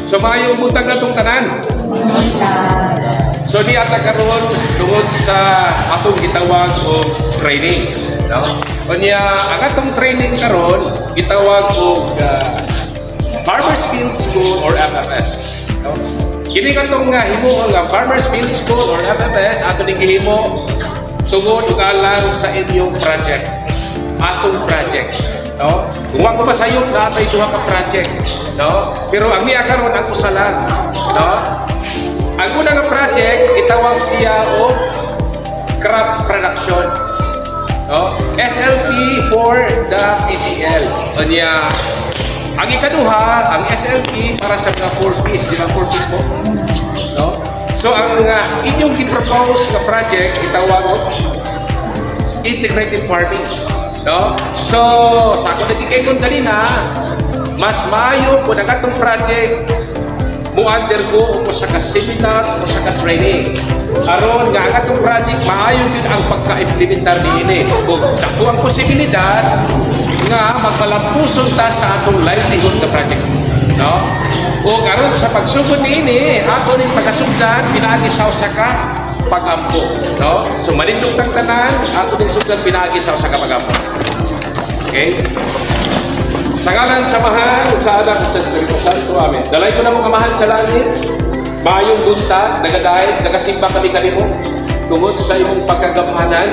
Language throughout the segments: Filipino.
So maayong buntag na itong tanan. So di ata karon tungod sa atong gitawag og training, no? Unya ang atong training karon gitawag og Farmers Field School or FFS, no? Kini katong himo nga Farmers Field School or FFS ato ning gihimo tungod ug alang sa inyong project. Atong project, no? Kung ako masayop na atay duha ka project, no? Pero ang niya karon ang usa lang, no? Ang unang project, itawag siya o crop production. No? SLP for the PTL. Kanya, ang ikaduha, ang SLP para sa mga 4Ps. Di ba 4Ps mo? No? So, ang inyong i-propose na project, itawag o integrated farming. No? So, sa ako nagkikay kong kanina, mas maayo po na katong project mo-undergo o sa ka-seminar o sa ka-training. Aron nga ang atong project, maayo din ang pagka-implementar niini. O dako ang posibilidad nga magpalampuson ta sa atong livelihood na project. No? O aron sa pagsugod niini, ato ning pagkasugdan, pinaagi sa usa ka pagampo. No? So malindog tang tanan, ato ning sugdan pinaagi sa usa ka pagampo. Okay? Sa ngalan sa mahal, sa anak, sa Espiritu Santo, amen. Dalay ko na mga mahal sa langit, maayong buntag, nagadaig, nagasimba kami kanimo, tungod sa imong pagkagamanan.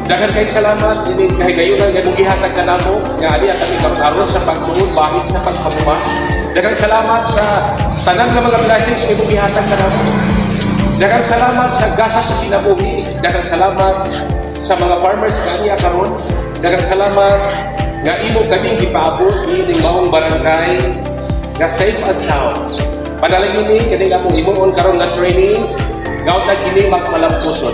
Daghan kay salamat, ining kahigayunan nga mong ihatag ka namo, nga ali at kami karon sa pagtuon, bahit sa pagkamuma. Daghan salamat sa tanan nga mga blessings nga mong ihatag ka namo. Daghan salamat sa gasa sa kinabuhi. Daghan salamat sa mga farmers kaniya karon. Daghan salamat nga imo kaming gipaabot ining maong barangay nga safe and sound. Padalagini kini nga mong imoon karon nga training gaw ta kini magpalampuson.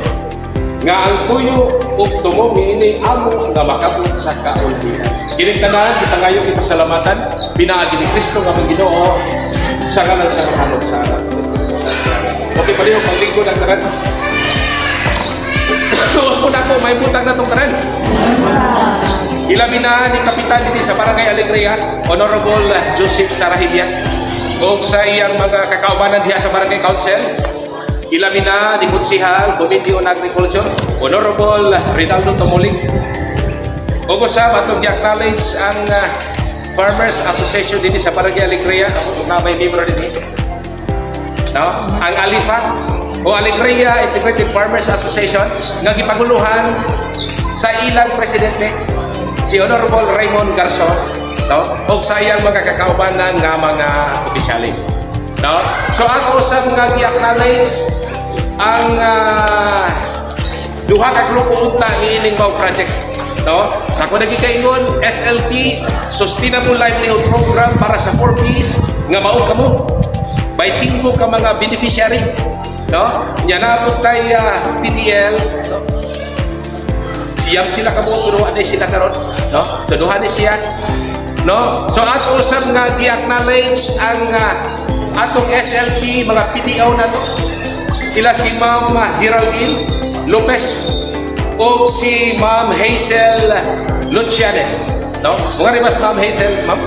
Nga ang tuyo ug tumo niini amo nga makabot sa kaultian. Kini tanan kita ngayo kita salamatan pinaagi ni Kristo nga among Ginoo sa ngalan sa Anak sa Anak. Okay paliho paglingkod ang tanan. Tuos po na ko may butang na tong tanan. Ilabi na ni Kapitan din sa Barangay Alegria, Honorable Joseph Sarahilya, o sa iyang mga kakaubanan diha sa Barangay Council. Ilabi na ni Konsihal, Committee on Agriculture, Honorable Rinaldo Tomoling. O sa matong i-acknowledge ang Farmers Association din sa Barangay Alegria, ang may membro din. No? Ang ALIFA, o Alegria Integrated Farmers Association, nga gipaguluhan sa ilang presidente, si Honorable Raymond Garson, no? O sa iyang mga kakaubanan nga mga opisyalis. No? So ako sa mga i-acknowledge ang duha ka grupo unta niining mao project. No? Sa ako nagikaingon, SLT, Sustainable Livelihood Program para sa 4Ps nga mao kamo. By 5 ka mga beneficiary. No? Nya nabot tay PTL, no? Siyam sila kamo pero aday sila karon, no? So duha ni siya, no? So ato usab nga gi-acknowledge ang atong SLP mga PTO na to. Sila si Ma'am Geraldine Lopez o si Ma'am Hazel Lucianes, no? Mga rin mas Ma'am Hazel, ma'am?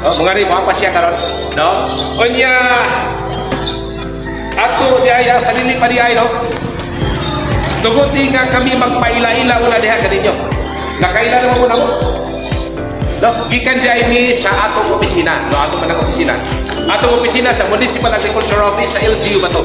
Oh, mga rin pa siya karon, no? Unya ato diaya sa dili pa diay, no? Tugod nga kami magpaila-ila una diha kaninyo. Nakaila naman muna mo. No, gikan diay ni sa atong opisina, no, atong manang opisina. Atong opisina sa Municipal Agriculture Office sa LCU Bato.